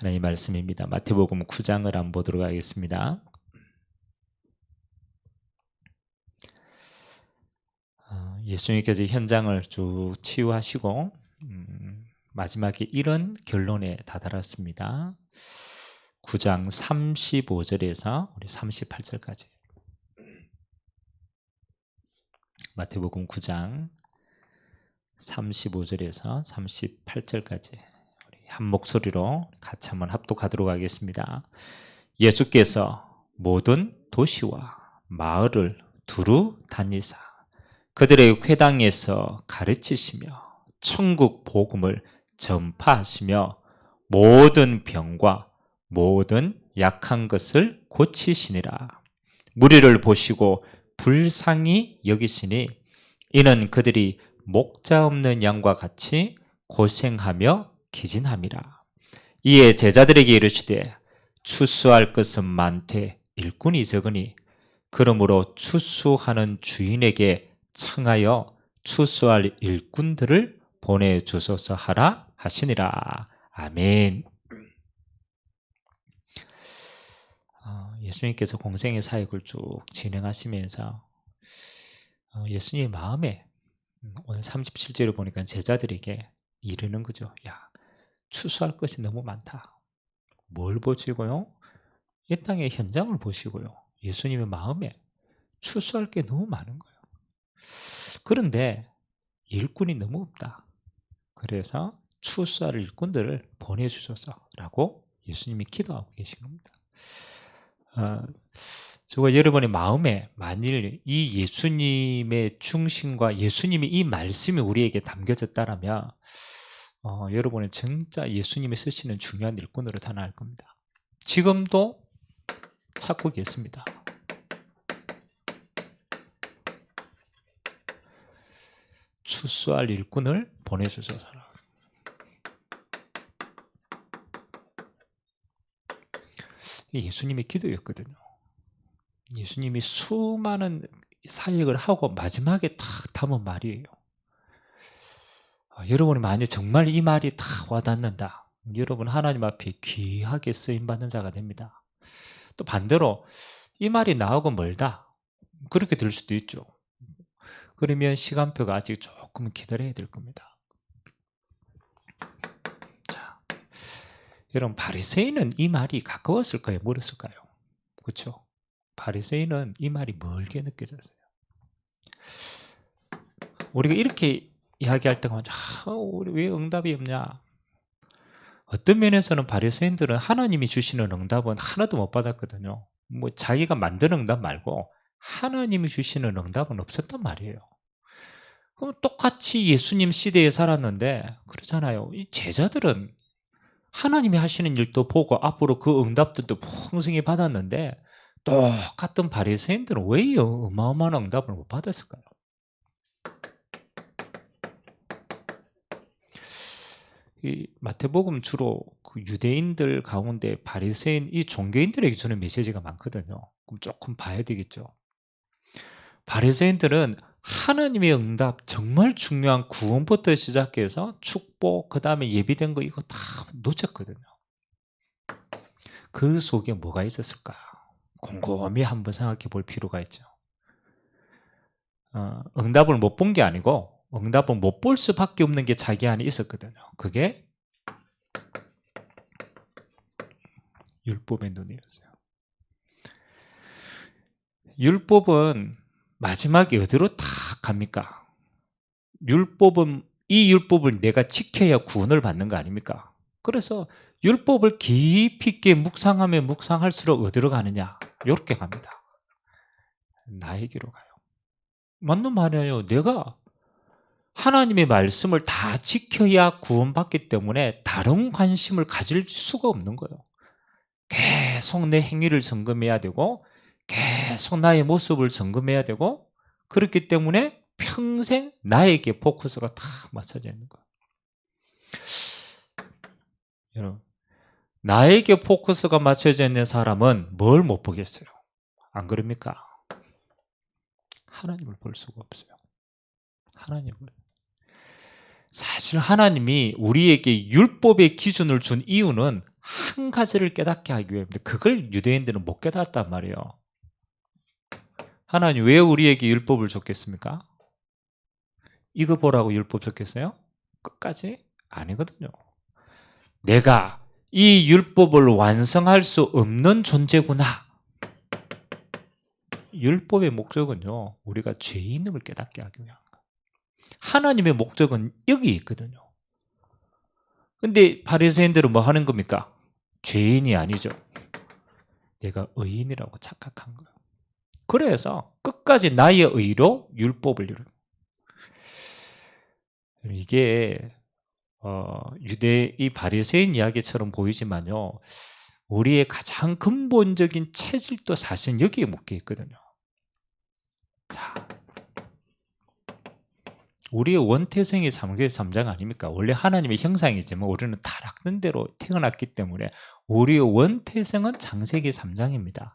하나님 말씀입니다. 마태복음 9장을 한번 보도록 하겠습니다. 예수님께서 현장을 쭉 치유하시고 마지막에 이런 결론에 다다랐습니다. 9장 35절에서 우리 38절까지. 마태복음 9장 35절에서 38절까지 우리 한 목소리로 같이 한번 합독하도록 하겠습니다. 예수께서 모든 도시와 마을을 두루 다니사 그들의 회당에서 가르치시며 천국 복음을 전파하시며 모든 병과 모든 약한 것을 고치시니라. 무리를 보시고 불쌍히 여기시니 이는 그들이 목자 없는 양과 같이 고생하며 기진함이라. 이에 제자들에게 이르시되 추수할 것은 많되 일꾼이 적으니 그러므로 추수하는 주인에게 청하여 추수할 일꾼들을 보내주소서 하라 하시니라. 아멘. 예수님께서 공생의 사역을 쭉 진행하시면서 예수님의 마음에 오늘 37절을 보니까 제자들에게 이르는 거죠. 야, 추수할 것이 너무 많다. 뭘 보시고요? 이 땅의 현장을 보시고요. 예수님의 마음에 추수할 게 너무 많은 거예요. 그런데 일꾼이 너무 없다. 그래서 추수할 일꾼들을 보내주소서라고 예수님이 기도하고 계신 겁니다. 저와 여러분의 마음에 만일 이 예수님의 중심과 예수님의 이 말씀이 우리에게 담겨졌다면 여러분은 진짜 예수님이 쓰시는 중요한 일꾼으로 탄생할 겁니다. 지금도 찾고 계십니다. 추수할 일꾼을 보내주소서. 예수님의 기도였거든요. 예수님이 수많은 사역을 하고 마지막에 딱 담은 말이에요. 여러분이 만약 정말 이 말이 다 와닿는다, 여러분 하나님 앞에 귀하게 쓰임받는 자가 됩니다. 또 반대로 이 말이 나하고 멀다, 그렇게 들 수도 있죠. 그러면 시간표가 아직 조금 기다려야 될 겁니다. 자, 여러분 바리새인은 이 말이 가까웠을까요? 멀었을까요? 그렇죠? 바리새인은 이 말이 멀게 느껴졌어요. 우리가 이렇게 이야기할 때가 우리 왜 응답이 없냐? 어떤 면에서는 바리새인들은 하나님이 주시는 응답은 하나도 못 받았거든요. 뭐 자기가 만든 응답 말고 하나님이 주시는 응답은 없었단 말이에요. 그럼 똑같이 예수님 시대에 살았는데 그렇잖아요. 이 제자들은 하나님이 하시는 일도 보고 앞으로 그 응답들도 풍성히 받았는데 똑같은 바리새인들은 왜 이 어마어마한 응답을 못 받았을까요? 이 마태복음 주로 그 유대인들 가운데 바리새인 이 종교인들에게 주는 메시지가 많거든요. 그럼 조금 봐야 되겠죠. 바리새인들은 하나님의 응답, 정말 중요한 구원부터 시작해서 축복, 그 다음에 예비된 거 이거 다 놓쳤거든요. 그 속에 뭐가 있었을까? 곰곰이 한번 생각해 볼 필요가 있죠. 응답을 못 본 게 아니고 응답을 못 볼 수밖에 없는 게 자기 안에 있었거든요. 그게 율법의 눈이었어요. 율법은 마지막에 어디로 다 갑니까? 이 율법을 내가 지켜야 구원을 받는 거 아닙니까? 그래서 율법을 깊이 있게 묵상하면 묵상할수록 어디로 가느냐? 이렇게 갑니다. 나에게로 가요. 맞는 말이에요. 내가 하나님의 말씀을 다 지켜야 구원받기 때문에 다른 관심을 가질 수가 없는 거예요. 계속 내 행위를 점검해야 되고 계속 나의 모습을 점검해야 되고 그렇기 때문에 평생 나에게 포커스가 다 맞춰져 있는 거예요. 여러분, 나에게 포커스가 맞춰져 있는 사람은 뭘 못 보겠어요? 안 그럽니까? 하나님을 볼 수가 없어요. 하나님을. 사실 하나님이 우리에게 율법의 기준을 준 이유는 한 가지를 깨닫게 하기 위함인데 그걸 유대인들은 못 깨닫단 말이에요. 하나님 왜 우리에게 율법을 줬겠습니까? 이거 보라고 율법 줬겠어요? 끝까지? 아니거든요. 내가 이 율법을 완성할 수 없는 존재구나. 율법의 목적은요, 우리가 죄인임을 깨닫게 하기 위한 거예요. 하나님의 목적은 여기 있거든요. 근데 바리새인들은 뭐 하는 겁니까? 죄인이 아니죠. 내가 의인이라고 착각한 거예요. 그래서 끝까지 나의 의로 율법을 이루는. 이게 유대 이 바리새인 이야기처럼 보이지만요, 우리의 가장 근본적인 체질도 사실 여기에 묶여 있거든요. 자, 우리의 원태생이 창세기 3장 아닙니까? 원래 하나님의 형상이지만 우리는 타락된 대로 태어났기 때문에 우리의 원태생은 창세기 3장입니다.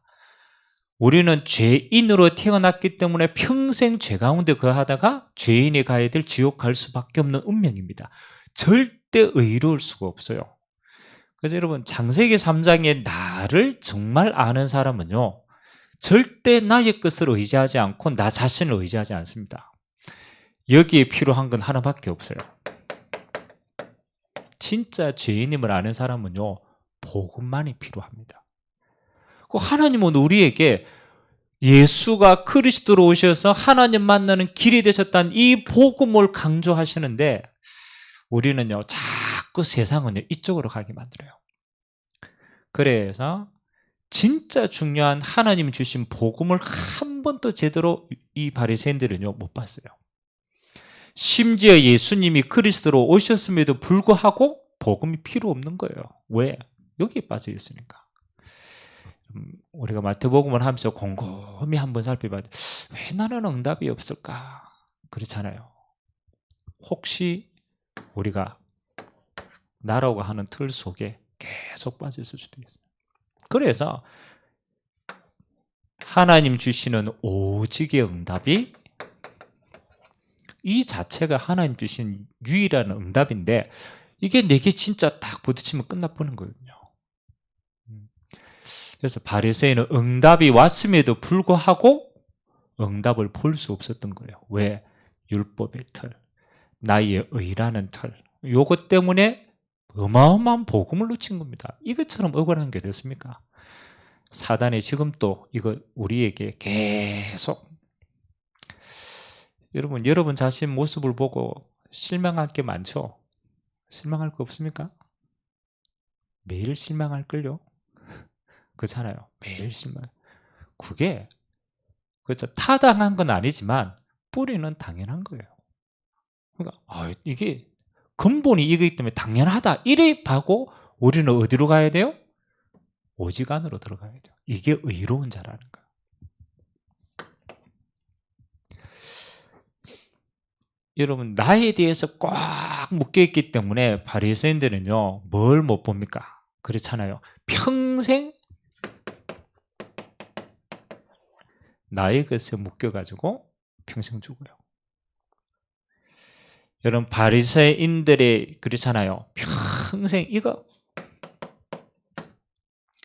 우리는 죄인으로 태어났기 때문에 평생 죄 가운데 거하다가 죄인이 가야 될 지옥 갈 수밖에 없는 운명입니다. 절대 의로울 수가 없어요. 그래서 여러분 창세기 3장의 나를 정말 아는 사람은요, 절대 나의 것을 의지하지 않고 나 자신을 의지하지 않습니다. 여기에 필요한 건 하나밖에 없어요. 진짜 죄인임을 아는 사람은요, 복음만이 필요합니다. 하나님은 우리에게 예수가 그리스도로 오셔서 하나님 만나는 길이 되셨다는 이 복음을 강조하시는데 우리는요, 자꾸 세상은요, 이쪽으로 가게 만들어요. 그래서 진짜 중요한 하나님 주신 복음을 한 번도 제대로 이 바리새인들은요, 못 봤어요. 심지어 예수님이 그리스도로 오셨음에도 불구하고 복음이 필요 없는 거예요. 왜? 여기에 빠져 있으니까. 우리가 마태복음을 하면서 곰곰이 한번 살펴봐야 돼. 왜 나는 응답이 없을까? 그렇잖아요. 혹시 우리가 나라고 하는 틀 속에 계속 빠져 있을 수도 있어요. 그래서 하나님 주시는 오직의 응답이 이 자체가 하나님 주신 유일한 응답인데 이게 내게 진짜 딱 부딪히면 끝나버리는 거거든요. 그래서 바리새인은 응답이 왔음에도 불구하고 응답을 볼 수 없었던 거예요. 왜? 율법의 틀, 나의 의라는 틀, 요것 때문에 어마어마한 복음을 놓친 겁니다. 이것처럼 억울한 게 됐습니까? 사단이 지금 또 이거 우리에게 계속, 여러분 자신 모습을 보고 실망할 게 많죠? 실망할 거 없습니까? 매일 실망할걸요? 그렇잖아요. 매일 실망. 그게 그렇죠. 타당한 건 아니지만 뿌리는 당연한 거예요. 그러니까 이게 근본이 이거기 때문에 당연하다 이래 하고 우리는 어디로 가야 돼요? 오직 안으로 들어가야 돼요. 이게 의로운 자라는 거예요. 여러분 나에 대해서 꽉 묶여있기 때문에 바리새인들은요 뭘 못 봅니까? 그렇잖아요. 평생 나의 것에 묶여가지고 평생 죽어요. 여러분 바리새인들이 그렇잖아요. 평생 이거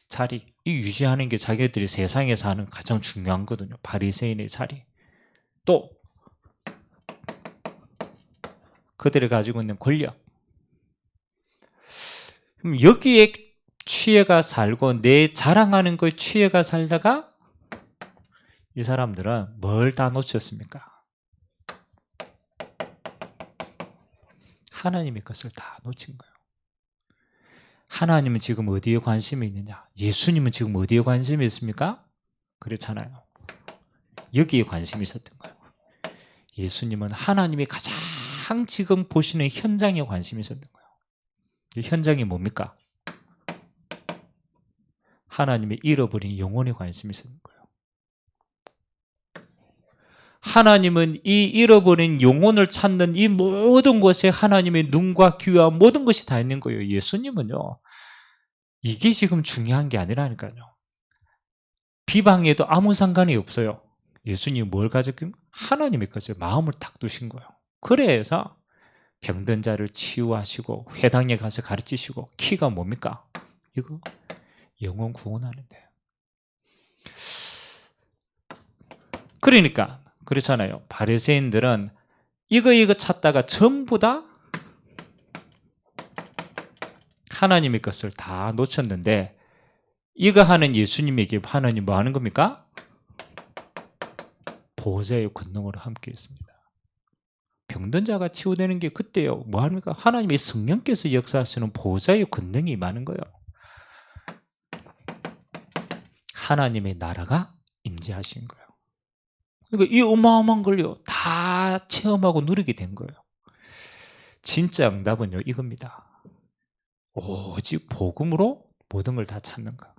자리 이 유지하는 게 자기들이 세상에서 하는 가장 중요한 거거든요. 바리새인의 자리. 또 그들이 가지고 있는 권력. 그럼 여기에 취해가 살고 내 자랑하는 거에 취해가 살다가 이 사람들은 뭘 다 놓쳤습니까? 하나님의 것을 다 놓친 거예요. 하나님은 지금 어디에 관심이 있느냐? 예수님은 지금 어디에 관심이 있습니까? 그렇잖아요. 여기에 관심이 있었던 거예요. 예수님은 하나님이 가장 지금 보시는 현장에 관심이 있었던 거예요. 이 현장이 뭡니까? 하나님의 잃어버린 영혼에 관심이 있었던 거예요. 하나님은 이 잃어버린 영혼을 찾는 이 모든 곳에 하나님의 눈과 귀와 모든 것이 다 있는 거예요. 예수님은요, 이게 지금 중요한 게 아니라니까요. 비방에도 아무 상관이 없어요. 예수님이 뭘 가졌긴? 하나님의 것을 마음을 딱 두신 거예요. 그래서 병든 자를 치유하시고 회당에 가서 가르치시고 키가 뭡니까? 이거 영혼 구원하는데. 그러니까 그렇잖아요. 바리새인들은 이거 찾다가 전부 다 하나님의 것을 다 놓쳤는데, 이거 하는 예수님에게 하나님 뭐 하는 겁니까? 보좌의 권능으로 함께 했습니다. 병든 자가 치유되는 게 그때요. 뭐 합니까? 하나님의 성령께서 역사하시는 보좌의 권능이 많은 거예요. 하나님의 나라가 임재하신 거예요. 그러니까 이 어마어마한 걸요 다 체험하고 누리게 된 거예요. 진짜 응답은요 이겁니다. 오직 복음으로 모든 걸 다 찾는 거.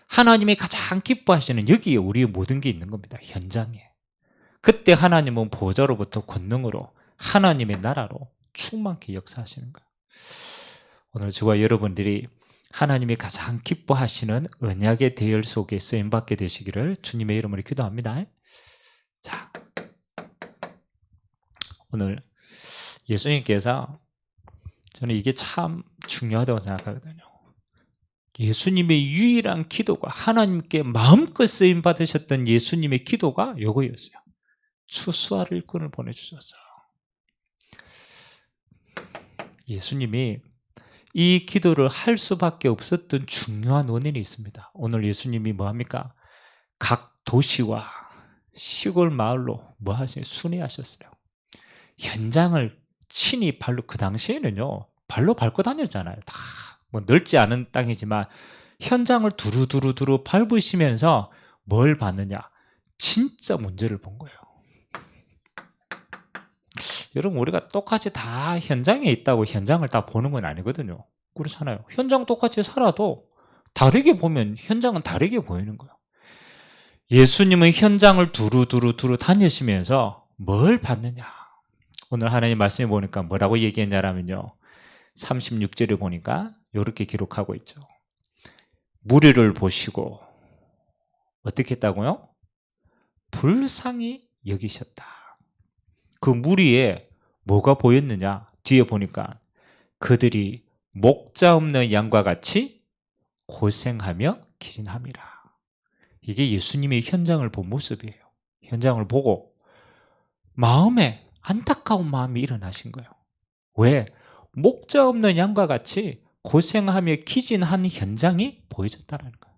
하나님이 가장 기뻐하시는 여기에 우리의 모든 게 있는 겁니다. 현장에. 그때 하나님은 보좌로부터 권능으로 하나님의 나라로 충만케 역사하시는 거예요. 오늘 저와 여러분들이 하나님이 가장 기뻐하시는 언약의 대열 속에 쓰임받게 되시기를 주님의 이름으로 기도합니다. 자, 오늘 예수님께서, 저는 이게 참 중요하다고 생각하거든요. 예수님의 유일한 기도가, 하나님께 마음껏 쓰임 받으셨던 예수님의 기도가 요거였어요. 추수할 일꾼을 보내주셨어요. 예수님이 이 기도를 할 수밖에 없었던 중요한 원인이 있습니다. 오늘 예수님이 뭐합니까? 각 도시와 시골 마을로 뭐 하세요? 순회하셨어요. 현장을 친히 발로, 그 당시에는요 발로 밟고 다녔잖아요. 다 뭐 넓지 않은 땅이지만 현장을 두루두루 밟으시면서 뭘 봤느냐? 진짜 문제를 본 거예요. 여러분, 우리가 똑같이 다 현장에 있다고 현장을 다 보는 건 아니거든요. 그렇잖아요. 현장 똑같이 살아도 다르게 보면 현장은 다르게 보이는 거예요. 예수님은 현장을 두루 다니시면서 뭘 봤느냐? 오늘 하나님 말씀에 보니까 뭐라고 얘기했냐라면요, 36절에 보니까 이렇게 기록하고 있죠. 무리를 보시고 어떻게 했다고요? 불쌍히 여기셨다. 그 무리에 뭐가 보였느냐? 뒤에 보니까 그들이 목자 없는 양과 같이 고생하며 기진함이라. 이게 예수님의 현장을 본 모습이에요. 현장을 보고 마음에 안타까운 마음이 일어나신 거예요. 왜? 목자 없는 양과 같이 고생하며 기진한 현장이 보여졌다는 거예요.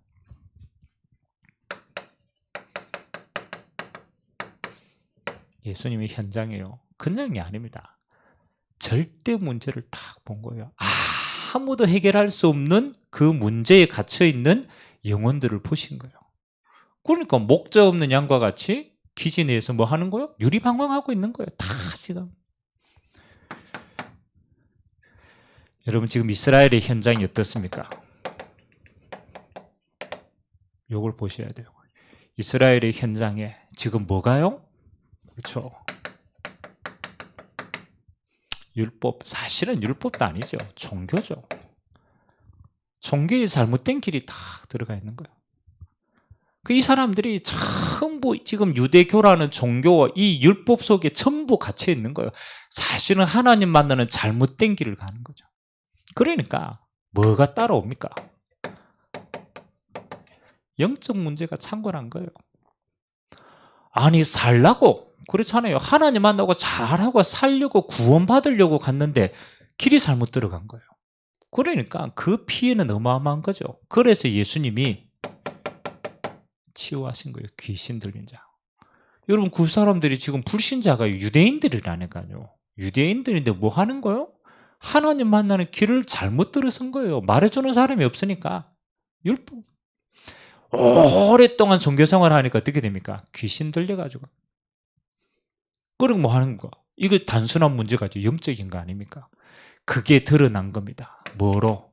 예수님의 현장이에요. 그냥이 아닙니다. 절대 문제를 딱 본 거예요. 아무도 해결할 수 없는 그 문제에 갇혀있는 영혼들을 보신 거예요. 그러니까 목자 없는 양과 같이 기진해서 뭐 하는 거예요? 유리방황하고 있는 거예요. 다 지금. 여러분, 지금 이스라엘의 현장이 어떻습니까? 이걸 보셔야 돼요. 이스라엘의 현장에 지금 뭐가요? 그렇죠. 율법, 사실은 율법도 아니죠. 종교죠. 종교에 잘못된 길이 다 들어가 있는 거예요. 이 사람들이 전부 지금 유대교라는 종교와 이 율법 속에 전부 갇혀 있는 거예요. 사실은 하나님 만나는 잘못된 길을 가는 거죠. 그러니까 뭐가 따라옵니까? 영적 문제가 창궐한 거예요. 아니, 살라고, 그렇잖아요. 하나님 만나고 잘하고 살려고 구원받으려고 갔는데 길이 잘못 들어간 거예요. 그러니까 그 피해는 어마어마한 거죠. 그래서 예수님이 치유하신 거예요. 귀신 들린 자. 여러분, 그 사람들이 지금 불신자가 유대인들이라니까요. 유대인들인데 뭐 하는 거예요? 하나님 만나는 길을 잘못 들어선 거예요. 말해주는 사람이 없으니까. 율법. 오랫동안 종교생활을 하니까 어떻게 됩니까? 귀신 들려가지고. 그럼 뭐 하는 거? 이거 단순한 문제가 아니죠. 영적인 거 아닙니까? 그게 드러난 겁니다. 뭐로?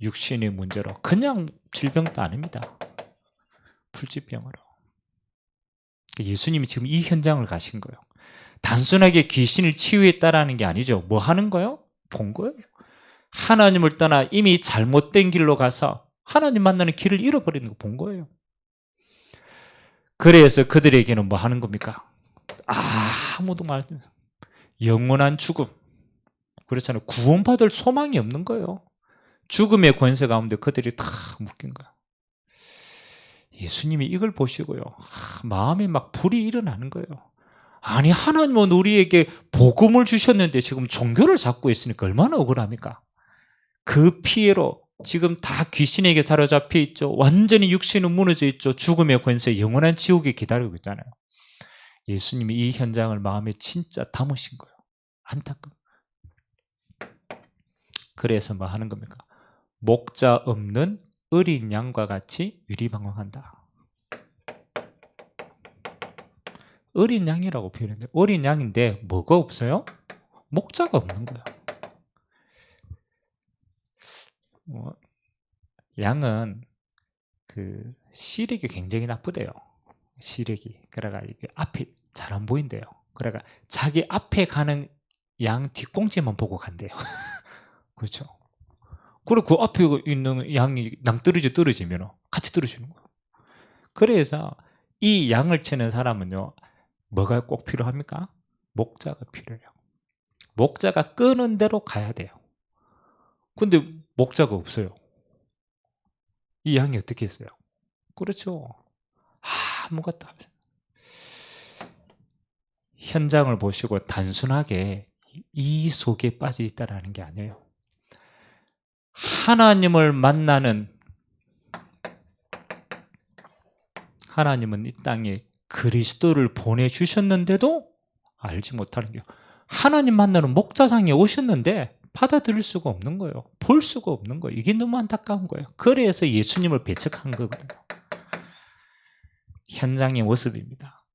육신의 문제로. 그냥 질병도 아닙니다. 불치병으로. 예수님이 지금 이 현장을 가신 거예요. 단순하게 귀신을 치유했다라는 게 아니죠. 뭐 하는 거예요? 본 거예요. 하나님을 떠나 이미 잘못된 길로 가서 하나님 만나는 길을 잃어버리는 거 본 거예요. 그래서 그들에게는 뭐 하는 겁니까? 아무도 영원한 죽음. 그렇잖아요. 구원받을 소망이 없는 거예요. 죽음의 권세 가운데 그들이 다 묶인 거야. 예수님이 이걸 보시고요, 마음에 막 불이 일어나는 거예요. 아니, 하나님은 우리에게 복음을 주셨는데 지금 종교를 잡고 있으니까 얼마나 억울합니까? 그 피해로 지금 다 귀신에게 사로잡혀 있죠. 완전히 육신은 무너져 있죠. 죽음의 권세, 영원한 지옥이 기다리고 있잖아요. 예수님이 이 현장을 마음에 진짜 담으신 거예요. 안타까워. 그래서 뭐 하는 겁니까? 목자 없는 어린 양과 같이 유리방황한다. 어린 양이라고 표현했는데, 어린 양인데 뭐가 없어요? 목자가 없는 거야. 양은 그 시력이 굉장히 나쁘대요. 시력이. 그래가 이게 앞에 잘 안 보인대요. 그래가 자기 앞에 가는 양 뒷공지만 보고 간대요. 그렇죠. 그리고 그 앞에 있는 양이 떨어지면 같이 떨어지는 거예요. 그래서 이 양을 치는 사람은요, 뭐가 꼭 필요합니까? 목자가 필요해요. 목자가 끄는 대로 가야 돼요. 근데 목자가 없어요. 이 양이 어떻게 했어요? 그렇죠. 아무것도 없어요. 현장을 보시고 단순하게 이 속에 빠져 있다라는 게 아니에요. 하나님을 만나는, 하나님은 이 땅에 그리스도를 보내주셨는데도 알지 못하는 게, 하나님 만나는 목자상에 오셨는데 받아들일 수가 없는 거예요. 볼 수가 없는 거예요. 이게 너무 안타까운 거예요. 그래서 예수님을 배척한 거거든요. 현장의 모습입니다.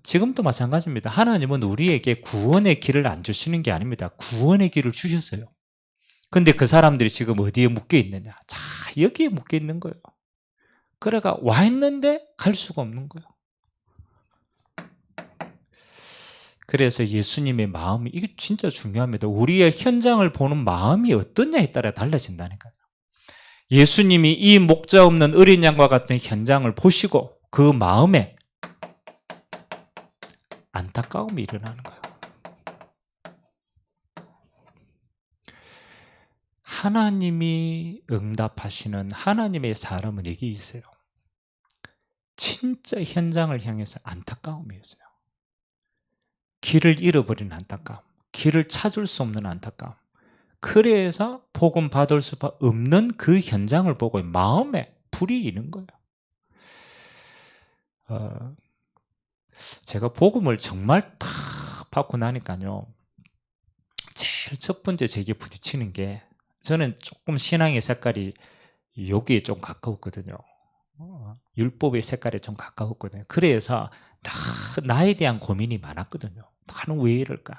지금도 마찬가지입니다. 하나님은 우리에게 구원의 길을 안 주시는 게 아닙니다. 구원의 길을 주셨어요. 근데 그 사람들이 지금 어디에 묶여 있느냐? 자, 여기에 묶여 있는 거예요. 그래가 와 있는데 갈 수가 없는 거예요. 그래서 예수님의 마음이, 이게 진짜 중요합니다. 우리의 현장을 보는 마음이 어떠냐에 따라 달라진다니까요. 예수님이 이 목자 없는 어린 양과 같은 현장을 보시고 그 마음에 안타까움이 일어나는 거예요. 하나님이 응답하시는 하나님의 사람은 여기 있어요. 진짜 현장을 향해서 안타까움이었어요. 길을 잃어버린 안타까움, 길을 찾을 수 없는 안타까움. 그래서 복음 받을 수 없는 그 현장을 보고 마음에 불이 있는 거예요. 제가 복음을 정말 탁 받고 나니까요, 제일 첫 번째 제게 부딪히는 게, 저는 조금 신앙의 색깔이 여기에 좀 가까웠거든요. 율법의 색깔에 좀 가까웠거든요. 그래서 나에 대한 고민이 많았거든요. 나는 왜 이럴까?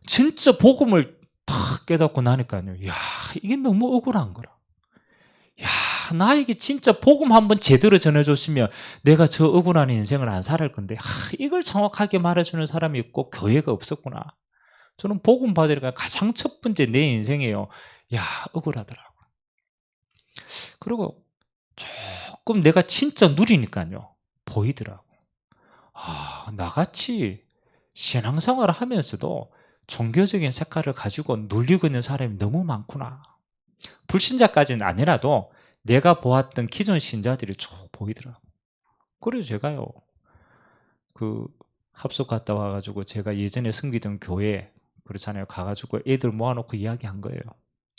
진짜 복음을 탁 깨닫고 나니까요, 야, 이게 너무 억울한 거라. 야, 나에게 진짜 복음 한번 제대로 전해줬으면 내가 저 억울한 인생을 안 살을 건데, 이걸 정확하게 말해주는 사람이 있고 교회가 없었구나. 저는 복음 받으니까 가장 첫 번째 내 인생이에요. 야, 억울하더라고. 그리고 조금 내가 진짜 누리니까요, 보이더라고. 나같이 신앙생활을 하면서도 종교적인 색깔을 가지고 눌리고 있는 사람이 너무 많구나. 불신자까지는 아니라도 내가 보았던 기존 신자들이 쭉 보이더라고. 그래서 제가요, 그 합숙 갔다 와가지고 제가 예전에 섬기던 교회, 그렇잖아요, 가가지고 애들 모아놓고 이야기한 거예요.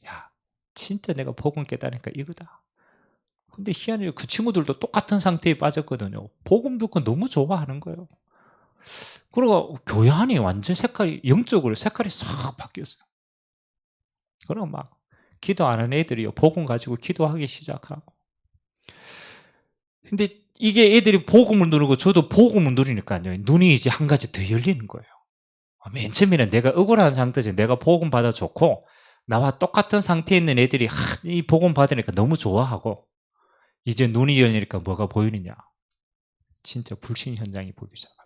야, 진짜 내가 복음 깨달으니까 이거다. 근데 희한해요, 그 친구들도 똑같은 상태에 빠졌거든요. 복음 듣고 너무 좋아하는 거예요. 그리고 교회 안이 완전 색깔이, 영적으로 색깔이 싹 바뀌었어요. 그럼 막 기도 안 하는 애들이요, 복음 가지고 기도하기 시작하고. 근데 이게 애들이 복음을 누르고 저도 복음을 누리니까요, 눈이 이제 한 가지 더 열리는 거예요. 맨 처음에는 내가 억울한 상태에서 내가 복음 받아 좋고, 나와 똑같은 상태에 있는 애들이 이 복음 받으니까 너무 좋아하고, 이제 눈이 열리니까 뭐가 보이느냐? 진짜 불신 현장이 보이기 시작하는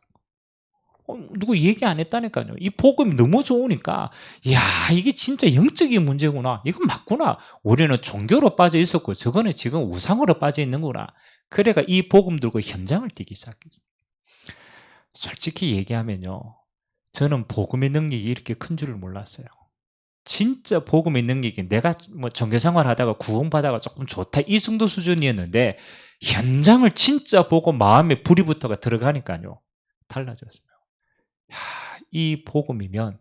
거예요. 누구 얘기 안 했다니까요. 이 복음이 너무 좋으니까, 야, 이게 진짜 영적인 문제구나. 이건 맞구나. 우리는 종교로 빠져 있었고 저거는 지금 우상으로 빠져 있는구나. 그래가 이 복음 들고 현장을 뛰기 시작해요. 솔직히 얘기하면요, 저는 복음의 능력이 이렇게 큰 줄을 몰랐어요. 진짜 복음의 능력이 내가 뭐 종교생활 하다가 구원받아가 조금 좋다 이 정도 수준이었는데 현장을 진짜 보고 마음에 불이 붙어가 들어가니까요 달라졌어요. 야, 이 복음이면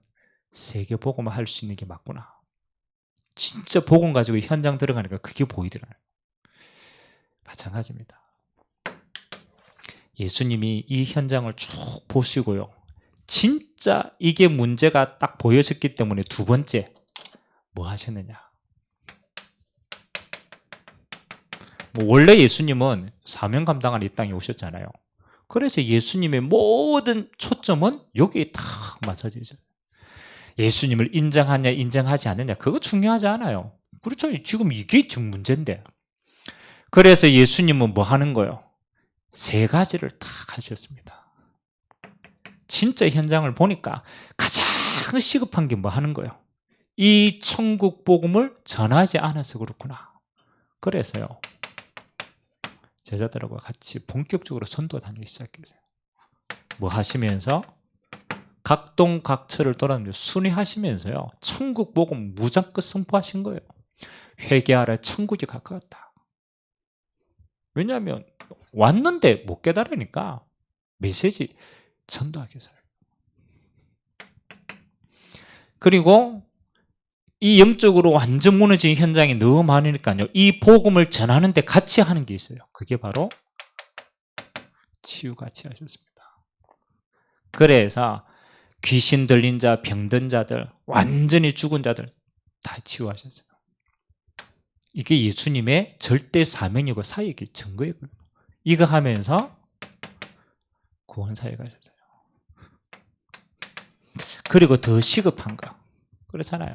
세계 복음을 할 수 있는 게 맞구나. 진짜 복음 가지고 현장 들어가니까 그게 보이더라고요. 마찬가지입니다. 예수님이 이 현장을 쭉 보시고요. 진짜 이게 문제가 딱 보여졌기 때문에 두 번째 뭐 하셨느냐. 뭐 원래 예수님은 사명 감당하는 이 땅에 오셨잖아요. 그래서 예수님의 모든 초점은 여기에 딱 맞춰지죠. 예수님을 인정하냐 인정하지 않느냐 그거 중요하지 않아요. 그렇죠. 지금 이게 지금 문제인데. 그래서 예수님은 뭐 하는 거예요? 세 가지를 딱 하셨습니다. 진짜 현장을 보니까 가장 시급한 게 뭐 하는 거예요? 이 천국 복음을 전하지 않아서 그렇구나. 그래서요 제자들하고 같이 본격적으로 선도 다니기 시작했어요. 뭐 하시면서 각동 각처를 돌아다니면서 순회하시면서요 천국 복음 무장껏 선포하신 거예요. 회개하라 천국이 가까웠다. 왜냐하면 왔는데 못 깨달으니까 메시지 전도하기 위해서. 그리고 이 영적으로 완전 무너진 현장이 너무 많으니까요 이 복음을 전하는데 같이 하는 게 있어요. 그게 바로 치유같이 하셨습니다. 그래서 귀신 들린 자, 병든 자들, 완전히 죽은 자들 다 치유하셨어요. 이게 예수님의 절대 사명이고 사역의 증거예요. 이거 하면서 구원사역을 하셨어요. 그리고 더 시급한 거 그렇잖아요.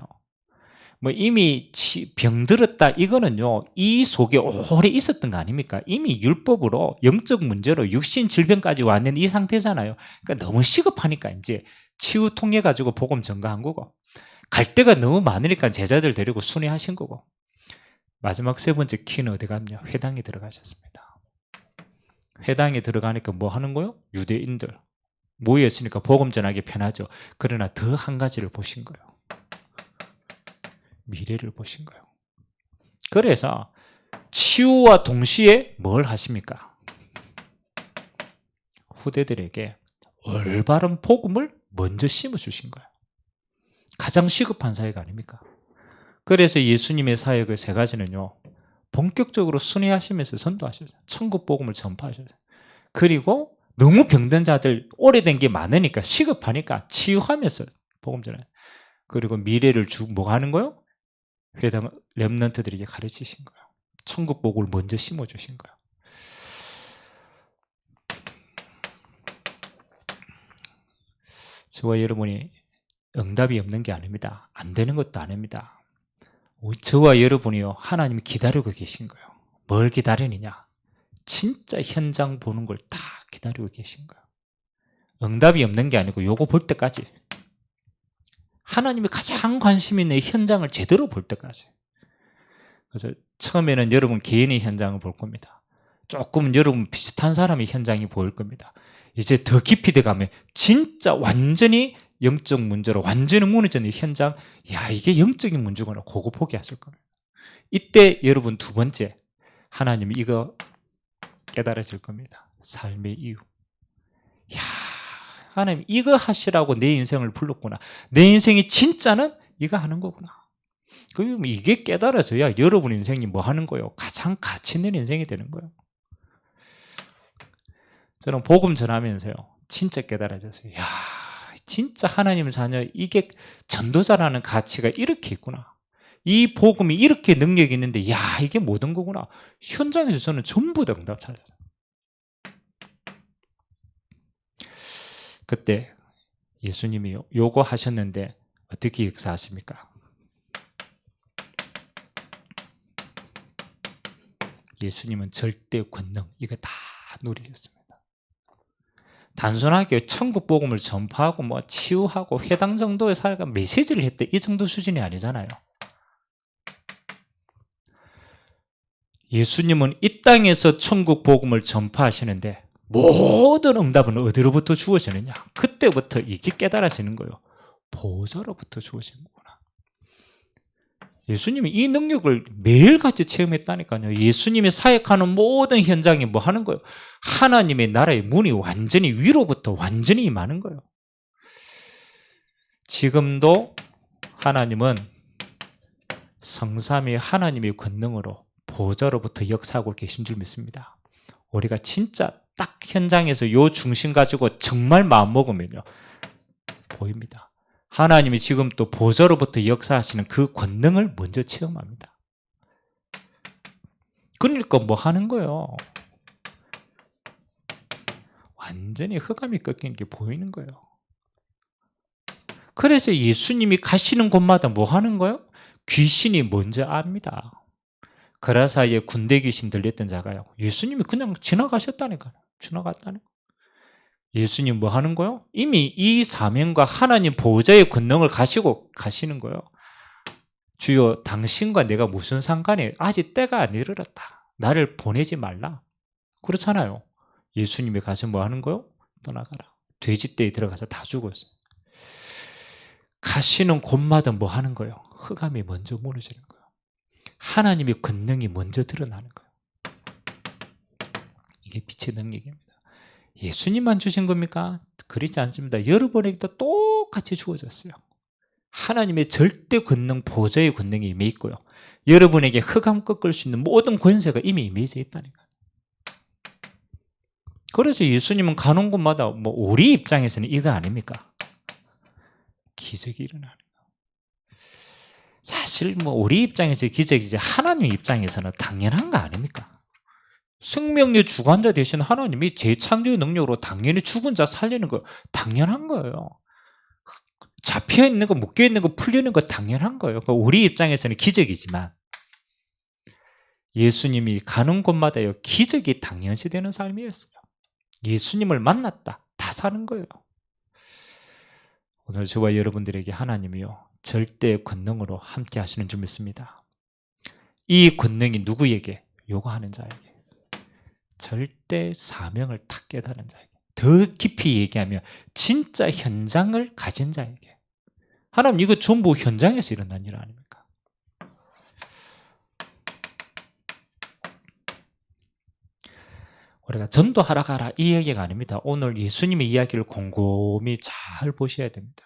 뭐 이미 병들었다 이거는요 이 속에 오래 있었던 거 아닙니까? 이미 율법으로 영적 문제로 육신 질병까지 왔는 이 상태잖아요. 그러니까 너무 시급하니까 이제 치유 통해 가지고 복음 전가한 거고 갈 데가 너무 많으니까 제자들 데리고 순회하신 거고 마지막 세 번째 키는 어디 갔냐? 회당에 들어가셨습니다. 회당에 들어가니까 뭐 하는 거예요? 유대인들 모여있으니까 복음 전하기 편하죠. 그러나 더 한 가지를 보신 거예요. 미래를 보신 거예요. 그래서 치유와 동시에 뭘 하십니까? 후대들에게 올바른 복음을 먼저 심어주신 거예요. 가장 시급한 사역 아닙니까? 그래서 예수님의 사역의 세 가지는요 본격적으로 순회하시면서 선도하셨어요. 천국 복음을 전파하셨어요. 그리고 너무 병든 자들 오래된 게 많으니까 시급하니까 치유하면서 복음 전해요. 그리고 미래를 뭐 하는 거예요? 회당 렘넌트들에게 가르치신 거예요. 천국 복음을 먼저 심어주신 거예요. 저와 여러분이 응답이 없는 게 아닙니다. 안 되는 것도 아닙니다. 저와 여러분이요 하나님이 기다리고 계신 거예요. 뭘 기다리느냐? 진짜 현장 보는 걸 다 기다리고 계신 거예요. 응답이 없는 게 아니고 요거 볼 때까지 하나님이 가장 관심 있는 현장을 제대로 볼 때까지. 그래서 처음에는 여러분 개인의 현장을 볼 겁니다. 조금 여러분 비슷한 사람의 현장이 보일 겁니다. 이제 더 깊이 들어가면 진짜 완전히 영적 문제로 완전히 무너진 현장, 야 이게 영적인 문제구나, 그거 포기하실 겁니다. 이때 여러분 두 번째 하나님이 이거 깨달아질 겁니다. 삶의 이유. 야 하나님 이거 하시라고 내 인생을 불렀구나. 내 인생이 진짜는 이거 하는 거구나. 그럼 이게 깨달아져야 여러분 인생이 뭐 하는 거예요? 가장 가치 있는 인생이 되는 거예요. 저는 복음 전하면서요 진짜 깨달아졌어요. 야 진짜 하나님 자녀 이게 전도자라는 가치가 이렇게 있구나. 이 복음이 이렇게 능력이 있는데 야 이게 모든 거구나. 현장에서 저는 전부 다 응답 찾았어요. 그때 예수님이 요거 하셨는데 어떻게 역사하십니까? 예수님은 절대 권능 이거 다 누리셨습니다. 단순하게 천국 복음을 전파하고 뭐 치유하고 회당 정도의 사회가 메시지를 했대 이 정도 수준이 아니잖아요. 예수님은 이 땅에서 천국 복음을 전파하시는데 모든 응답은 어디로부터 주어지느냐? 그때부터 이게 깨달아지는 거예요. 보좌로부터 주어지는 거구나. 예수님이 이 능력을 매일같이 체험했다니까요. 예수님이 사역하는 모든 현장이 뭐 하는 거예요? 하나님의 나라의 문이 완전히 위로부터 완전히 임하는 거예요. 지금도 하나님은 성삼위 하나님의 권능으로 보좌로부터 역사하고 계신 줄 믿습니다. 우리가 진짜 딱 현장에서 요 중심 가지고 정말 마음 먹으면요 보입니다. 하나님이 지금 또 보좌로부터 역사하시는 그 권능을 먼저 체험합니다. 그러니까 뭐 하는 거예요? 완전히 흑암이 꺾이는 게 보이는 거예요. 그래서 예수님이 가시는 곳마다 뭐 하는 거예요? 귀신이 먼저 압니다. 그라사이에 군대 귀신 들렸던 자가요. 예수님이 그냥 지나가셨다니까요. 지나갔다니까. 예수님 뭐 하는 거예요? 이미 이 사명과 하나님 보호자의 권능을 가시고 가시는 거예요. 주여 당신과 내가 무슨 상관이에요? 아직 때가 안 이르렀다. 나를 보내지 말라. 그렇잖아요. 예수님이 가서 뭐 하는 거예요? 떠나가라. 돼지떼에 들어가서 다 죽었어요. 가시는 곳마다 뭐 하는 거예요? 흑암이 먼저 무너지는 거예요. 하나님의 권능이 먼저 드러나는 거예요. 이게 빛의 능력입니다. 예수님만 주신 겁니까? 그렇지 않습니다. 여러분에게도 똑같이 주어졌어요. 하나님의 절대 권능, 보좌의 권능이 임해 있고요. 여러분에게 흑암 꺾을 수 있는 모든 권세가 이미 임해져 있다니까요. 그래서 예수님은 가는 곳마다 뭐 우리 입장에서는 이거 아닙니까? 기적이 일어나는 거예요. 사실 뭐 우리 입장에서 기적이지 하나님 입장에서는 당연한 거 아닙니까? 생명의 주관자 되신 하나님이 재창조의 능력으로 당연히 죽은 자 살리는 거 당연한 거예요. 잡혀있는 거, 묶여있는 거, 풀리는 거 당연한 거예요. 우리 입장에서는 기적이지만 예수님이 가는 곳마다요 기적이 당연시 되는 삶이었어요. 예수님을 만났다. 다 사는 거예요. 오늘 저와 여러분들에게 하나님이요 절대 권능으로 함께 하시는 줄 믿습니다. 이 권능이 누구에게? 요구하는 자에게. 절대 사명을 탁 깨달은 자에게. 더 깊이 얘기하면 진짜 현장을 가진 자에게. 하나님 이거 전부 현장에서 일어난 일 아닙니까? 우리가 전도하러 가라 이 얘기가 아닙니다. 오늘 예수님의 이야기를 곰곰이 잘 보셔야 됩니다.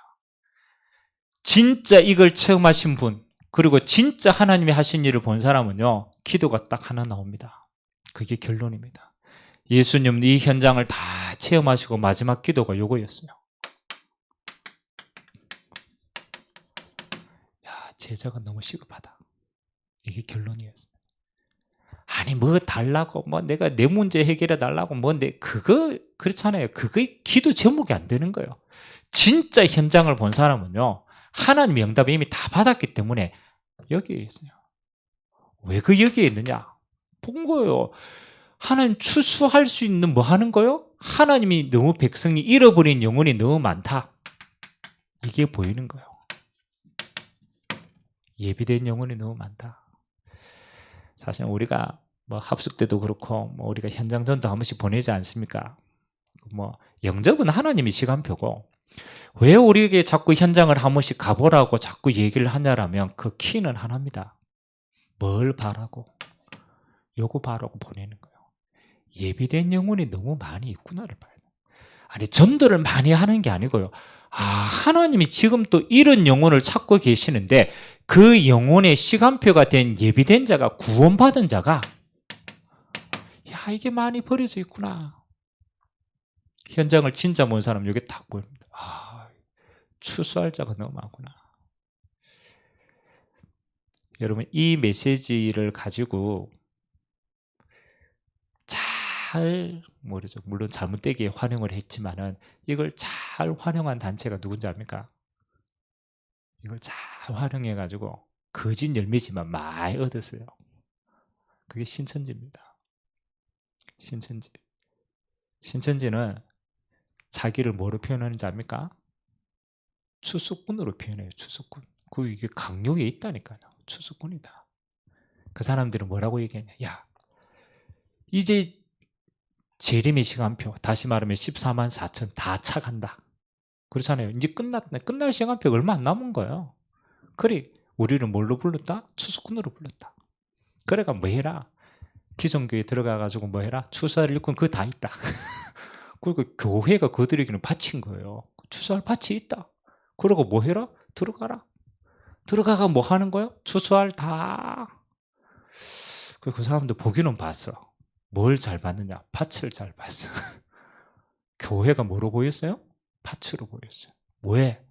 진짜 이걸 체험하신 분 그리고 진짜 하나님이 하신 일을 본 사람은요 기도가 딱 하나 나옵니다. 그게 결론입니다. 예수님 이 현장을 다 체험하시고 마지막 기도가 요거였어요. 야, 제자가 너무 시급하다. 이게 결론이었습니다. 아니 뭐 달라고 뭐 내가 내 문제 해결해 달라고 뭔데 그거 그렇잖아요. 그거 기도 제목이 안 되는 거예요. 진짜 현장을 본 사람은요 하나님의 응답을 이미 다 받았기 때문에 여기에 있어요. 왜 그 여기에 있느냐? 본 거예요. 하나님 추수할 수 있는 뭐 하는 거요? 하나님이 너무 백성이 잃어버린 영혼이 너무 많다. 이게 보이는 거예요. 예비된 영혼이 너무 많다. 사실 우리가 뭐 합숙 때도 그렇고 뭐 우리가 현장 전도 한 번씩 보내지 않습니까? 뭐 영접은 하나님이 시간표고 왜 우리에게 자꾸 현장을 한 번씩 가보라고 자꾸 얘기를 하냐라면 그 키는 하나입니다. 뭘 바라고 요거 바라고 보내는 거예요. 예비된 영혼이 너무 많이 있구나를 봐야 돼요. 아니 전도를 많이 하는 게 아니고요. 아 하나님이 지금 또 이런 영혼을 찾고 계시는데 그 영혼의 시간표가 된 예비된 자가 구원받은 자가 야 이게 많이 버려져 있구나. 현장을 진짜 본 사람 여기 딱 보입니다. 아 추수할 자가 너무 많구나. 여러분 이 메시지를 가지고 잘 모르죠. 물론 잘못되게 활용을 했지만은 이걸 잘 활용한 단체가 누군지 압니까? 이걸 잘 활용해 가지고 거짓 열매지만 많이 얻었어요. 그게 신천지입니다. 신천지. 신천지는 자기를 뭐로 표현하는지 압니까? 추수꾼으로 표현해요. 추수꾼. 이게 강력에 있다니까요. 추수꾼이다. 그 사람들은 뭐라고 얘기하냐? 야, 이제 재림의 시간표, 다시 말하면 14만 4천 다 차간다. 그렇잖아요. 이제 끝났다. 끝날 시간표가 얼마 안 남은 거예요. 그래, 우리를 뭘로 불렀다? 추수꾼으로 불렀다. 그래가 뭐 해라? 기존교회 들어가가지고 뭐 해라? 추수할 일꾼 그거 다 있다. 그러니까 교회가 그들에게는 밭인 거예요. 추수할 밭이 있다. 그러고 뭐 해라? 들어가라. 들어가가 뭐 하는 거예요? 추수할 다. 그 사람들 보기는 봤어. 뭘 잘 봤느냐? 밭을 잘 봤어. 교회가 뭐로 보였어요? 밭으로 보였어요. 뭐해?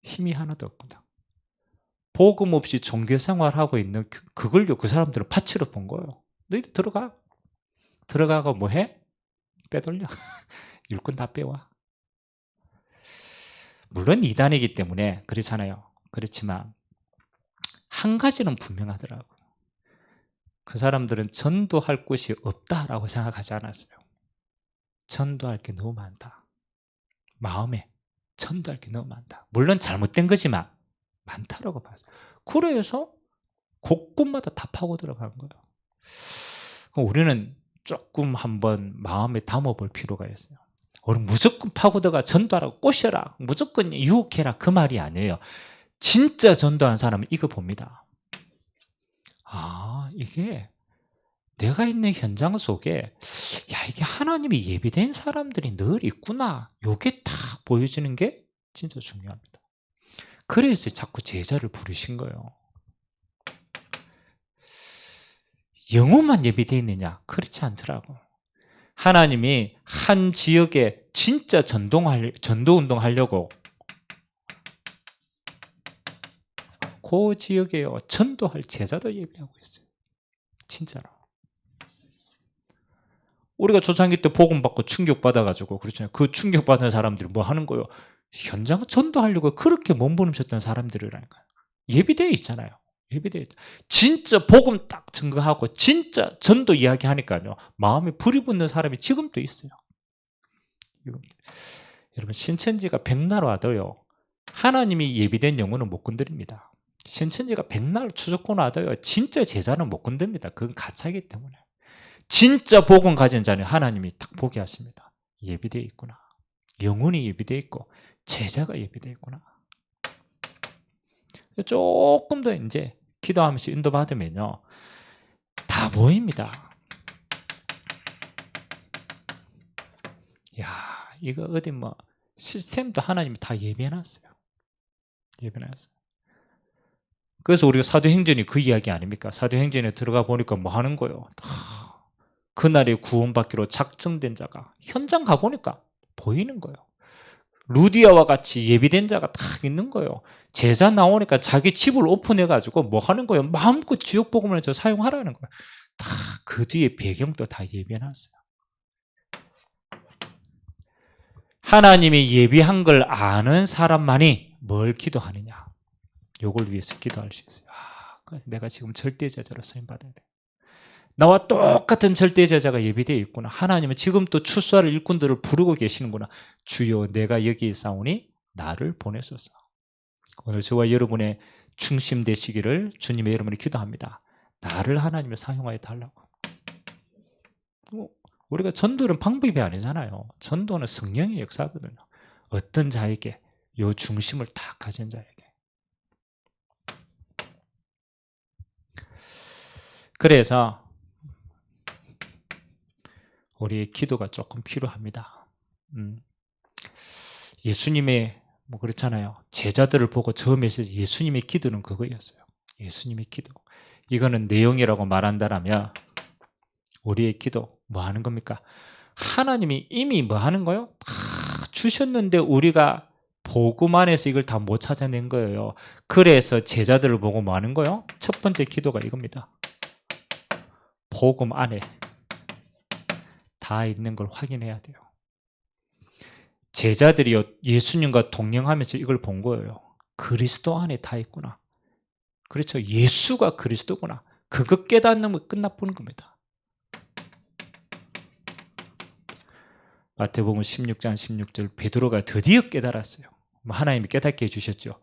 힘이 하나도 없다. 복음 없이 종교 생활하고 있는 그걸요 그 사람들은 밭으로 본 거예요. 너희들 들어가. 들어가가 뭐 해? 빼돌려. 일꾼 다 빼와. 물론 이단이기 때문에 그렇잖아요. 그렇지만 한 가지는 분명하더라고요. 그 사람들은 전도할 곳이 없다라고 생각하지 않았어요. 전도할 게 너무 많다. 마음에 전도할 게 너무 많다. 물론 잘못된 거지만 많다라고 봤어요. 그래서 곳곳마다 다 파고 들어간 거예요. 그럼 우리는 조금 한번 마음에 담아볼 필요가 있어요. 우리 무조건 파고들어가 전도하라고 꼬셔라, 무조건 유혹해라 그 말이 아니에요. 진짜 전도한 사람은 이거 봅니다. 아, 이게 내가 있는 현장 속에 야 이게 하나님이 예비된 사람들이 늘 있구나. 이게 딱 보여지는 게 진짜 중요합니다. 그래서 자꾸 제자를 부르신 거예요. 영혼만 예비되어 있느냐? 그렇지 않더라고. 하나님이 한 지역에 진짜 전도운동 하려고 그 지역에 전도할 제자도 예비하고 있어요. 진짜로. 우리가 초창기 때 복음 받고 충격받아가지고 그렇잖아요. 그 충격받은 사람들이 뭐 하는 거예요? 현장 전도하려고 그렇게 몸부림쳤던 사람들이라니까요. 예비되어 있잖아요. 예비되어 있다. 진짜 복음 딱 증거하고 진짜 전도 이야기하니까요. 마음에 불이 붙는 사람이 지금도 있어요. 여러분 신천지가 백날 와도요. 하나님이 예비된 영혼은 못 건드립니다. 신천지가 백날 추적권 와도요. 진짜 제자는 못 건드립니다. 그건 가짜이기 때문에. 진짜 복음 가진 자는 하나님이 딱 보게 하십니다. 예비되어 있구나. 영혼이 예비되어 있고 제자가 예비되어 있구나. 조금 더 이제 기도하면서 인도받으면요. 다 보입니다. 야, 이거 어디 뭐 시스템도 하나님이 다 예비해놨어요. 예비해놨어요. 그래서 우리가 사도행전이 그 이야기 아닙니까? 사도행전에 들어가 보니까 뭐 하는 거예요? 그날에 구원받기로 작정된 자가 현장 가보니까 보이는 거예요. 루디아와 같이 예비된 자가 딱 있는 거예요. 제자 나오니까 자기 집을 오픈해가지고 뭐 하는 거예요? 마음껏 지옥복음을 사용하라는 거예요. 다 그 뒤에 배경도 다 예비해놨어요. 하나님이 예비한 걸 아는 사람만이 뭘 기도하느냐? 요걸 위해서 기도할 수 있어요. 내가 지금 절대제자로 쓰임받아야 돼. 나와 똑같은 절대제자가 예비되어 있구나. 하나님은 지금 또 추수할 일꾼들을 부르고 계시는구나. 주여 내가 여기 있사오니 나를 보내소서. 오늘 저와 여러분의 중심 되시기를 주님의 이름으로 기도합니다. 나를 하나님을 사용하여 달라고. 우리가 전도는 방법이 아니잖아요. 전도는 성령의 역사거든요. 어떤 자에게 요 중심을 딱 가진 자에게. 그래서 우리의 기도가 조금 필요합니다. 예수님의 뭐 그렇잖아요. 제자들을 보고 처음에서 예수님의 기도는 그거였어요. 예수님의 기도. 이거는 내용이라고 말한다라면 우리의 기도 뭐 하는 겁니까? 하나님이 이미 뭐 하는 거예요? 다 주셨는데 우리가 복음 안에서 이걸 다 못 찾아낸 거예요. 그래서 제자들을 보고 뭐 하는 거예요? 첫 번째 기도가 이겁니다. 복음 안에 다 있는 걸 확인해야 돼요. 제자들이요 예수님과 동행하면서 이걸 본 거예요. 그리스도 안에 다 있구나. 그렇죠. 예수가 그리스도구나. 그거 깨닫는 거 끝나보는 겁니다. 마태복음 16장 16절 베드로가 드디어 깨달았어요. 하나님이 깨닫게 해주셨죠.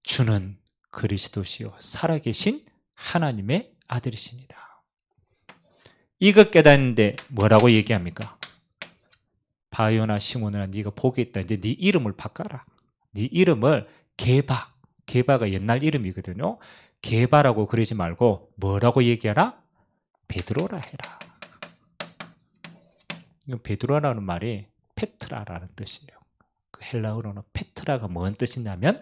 주는 그리스도시요 살아계신 하나님의 아들이십니다. 이거 깨닫는데 뭐라고 얘기합니까? 바요나 시몬아 네가 복이 있다. 이제 네 이름을 바꿔라. 네 이름을 게바 게바가 옛날 이름이거든요. 게바라고 그러지 말고 뭐라고 얘기하라? 베드로라 해라. 베드로라는 말이 페트라라는 뜻이에요. 그 헬라어로는 페트라가 뭔 뜻이냐면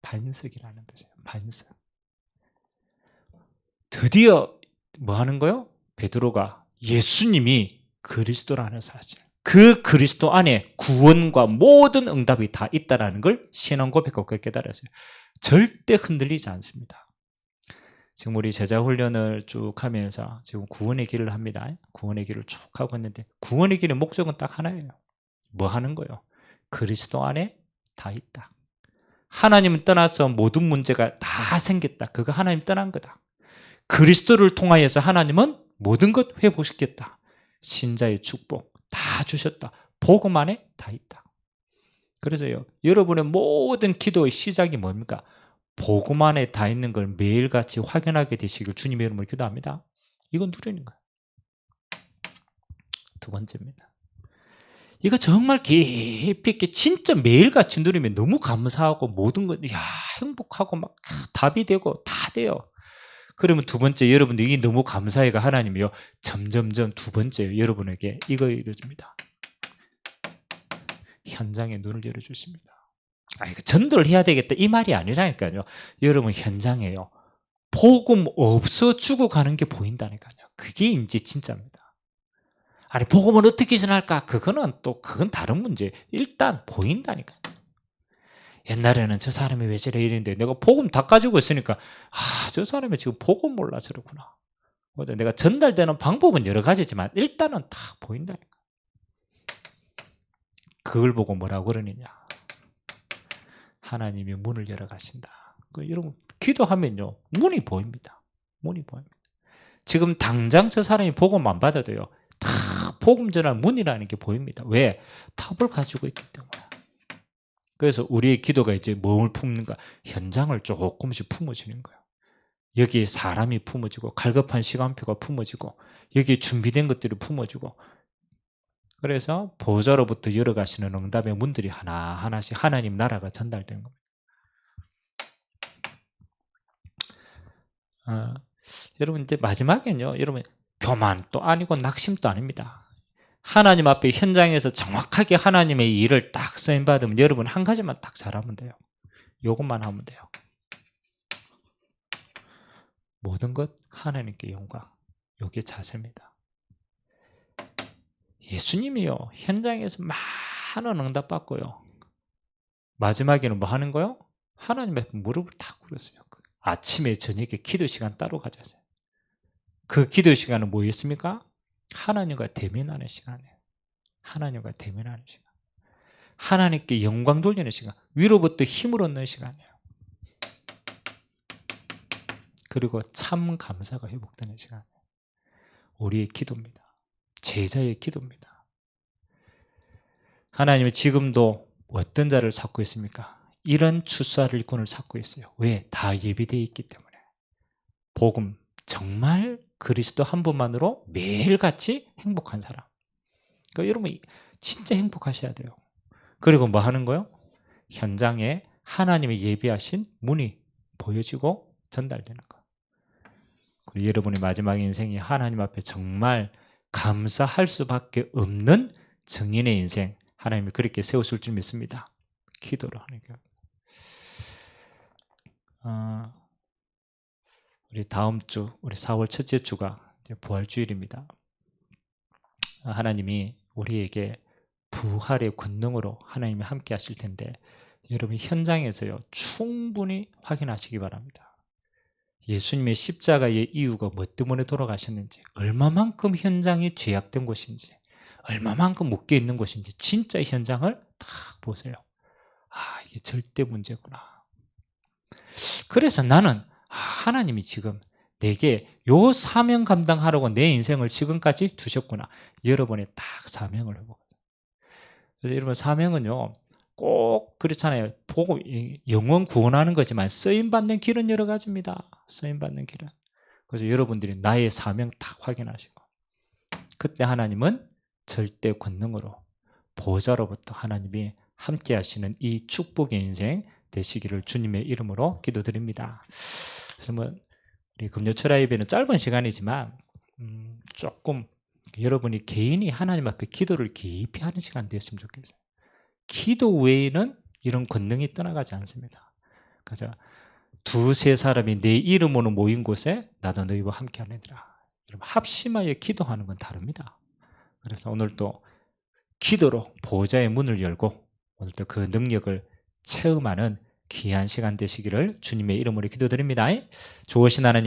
반석이라는 뜻이에요. 반석. 드디어 뭐 하는 거요? 베드로가 예수님이 그리스도라는 사실, 그 그리스도 안에 구원과 모든 응답이 다 있다는 걸 신앙 고백하고 깨달았어요. 절대 흔들리지 않습니다. 지금 우리 제자 훈련을 쭉 하면서 지금 구원의 길을 합니다. 구원의 길을 쭉 하고 있는데 구원의 길의 목적은 딱 하나예요. 뭐 하는 거예요? 그리스도 안에 다 있다. 하나님을 떠나서 모든 문제가 다 생겼다. 그거 하나님 떠난 거다. 그리스도를 통하여서 하나님은 모든 것 회복시켰다. 신자의 축복 다 주셨다. 복음 안에 다 있다. 그래서요, 여러분의 모든 기도의 시작이 뭡니까? 복음 안에 다 있는 걸 매일같이 확인하게 되시길 주님의 이름으로 기도합니다. 이건 누리는 거예요. 두 번째입니다. 이거 정말 깊이 있게 진짜 매일같이 누리면 너무 감사하고 모든 것 행복하고 막 답이 되고 다 돼요. 그러면 두 번째, 여러분들 이게 너무 감사해가 하나님이요 점점점 두 번째 여러분에게 이거 이뤄줍니다. 현장에 눈을 열어주십니다. 이거 전도를 해야 되겠다 이 말이 아니라니까요. 여러분 현장에요 복음 없어 죽어가는 게 보인다니까요. 그게 이제 진짜입니다. 아니 복음을 어떻게 전할까? 그건 다른 문제. 일단 보인다니까요. 옛날에는 저 사람이 왜 저래 이랬는데 내가 복음 다 가지고 있으니까 저 사람이 지금 복음 몰라 저러구나. 내가 전달되는 방법은 여러 가지지만 일단은 다 보인다니까. 그걸 보고 뭐라고 그러느냐? 하나님이 문을 열어 가신다. 여러분 기도하면요 문이 보입니다. 문이 보입니다. 지금 당장 저 사람이 복음 안 받아도요 다 복음 전할 문이라는 게 보입니다. 왜? 답을 가지고 있기 때문에. 그래서 우리의 기도가 이제 뭘 품는가? 현장을 조금씩 품어주는 거예요. 여기에 사람이 품어지고 갈급한 시간표가 품어지고 여기에 준비된 것들이 품어지고 그래서 보좌로부터 열어가시는 응답의 문들이 하나하나씩 하나님 나라가 전달되는 겁니다. 여러분 이제 마지막엔요 여러분 교만도 아니고 낙심도 아닙니다. 하나님 앞에 현장에서 정확하게 하나님의 일을 딱 쓰임받으면 여러분 한 가지만 딱 잘하면 돼요. 이것만 하면 돼요. 모든 것 하나님께 영광. 이게 자세입니다. 예수님이요 현장에서 많은 응답 받고요 마지막에는 뭐 하는 거요? 하나님 앞에 무릎을 탁 꿇었어요. 아침에 저녁에 기도 시간 따로 가졌어요. 그 기도 시간은 뭐였습니까? 하나님과 대면하는 시간이에요. 하나님과 대면하는 시간. 하나님께 영광 돌리는 시간. 위로부터 힘을 얻는 시간이에요. 그리고 참 감사가 회복되는 시간. 우리의 기도입니다. 제자의 기도입니다. 하나님은 지금도 어떤 자를 찾고 있습니까? 이런 추수할 일꾼을 찾고 있어요. 왜? 다 예비되어 있기 때문에. 복음 정말 그리스도 한 분만으로 매일같이 행복한 사람. 그러니까 여러분 진짜 행복하셔야 돼요. 그리고 뭐 하는 거요? 현장에 하나님이 예비하신 문이 보여지고 전달되는 거. 그리고 여러분의 마지막 인생이 하나님 앞에 정말 감사할 수밖에 없는 증인의 인생 하나님이 그렇게 세우실 줄 믿습니다. 기도로 하는 거. 우리 다음 주 우리 4월 첫째 주가 이제 부활주일입니다. 하나님이 우리에게 부활의 권능으로 하나님이 함께 하실 텐데 여러분 현장에서요 충분히 확인하시기 바랍니다. 예수님의 십자가의 이유가 뭐 때문에 돌아가셨는지 얼마만큼 현장이 죄악된 곳인지 얼마만큼 묶여있는 곳인지 진짜 현장을 딱 보세요. 이게 절대 문제구나. 그래서 나는 하나님이 지금 내게 요 사명 감당하려고 내 인생을 지금까지 두셨구나. 여러분의 딱 사명을 해보거든요. 그래서 여러분 사명은요 꼭 그렇잖아요. 복음 영원 구원하는 거지만 쓰임받는 길은 여러 가지입니다. 쓰임받는 길은. 그래서 여러분들이 나의 사명 딱 확인하시고 그때 하나님은 절대 권능으로 보좌로부터 하나님이 함께 하시는 이 축복의 인생 되시기를 주님의 이름으로 기도드립니다. 그래서 우리 금요철 예배는 짧은 시간이지만 조금 여러분이 개인이 하나님 앞에 기도를 깊이 하는 시간 되었으면 좋겠어요. 기도 외에는 이런 권능이 떠나가지 않습니다. 그래서 두세 사람이 내 이름으로 모인 곳에 나도 너희와 함께 하느니라. 여러분 합심하여 기도하는 건 다릅니다. 그래서 오늘도 기도로 보호자의 문을 열고 오늘도 그 능력을 체험하는 귀한 시간 되시기를 주님의 이름으로 기도드립니다. 좋으신 하나님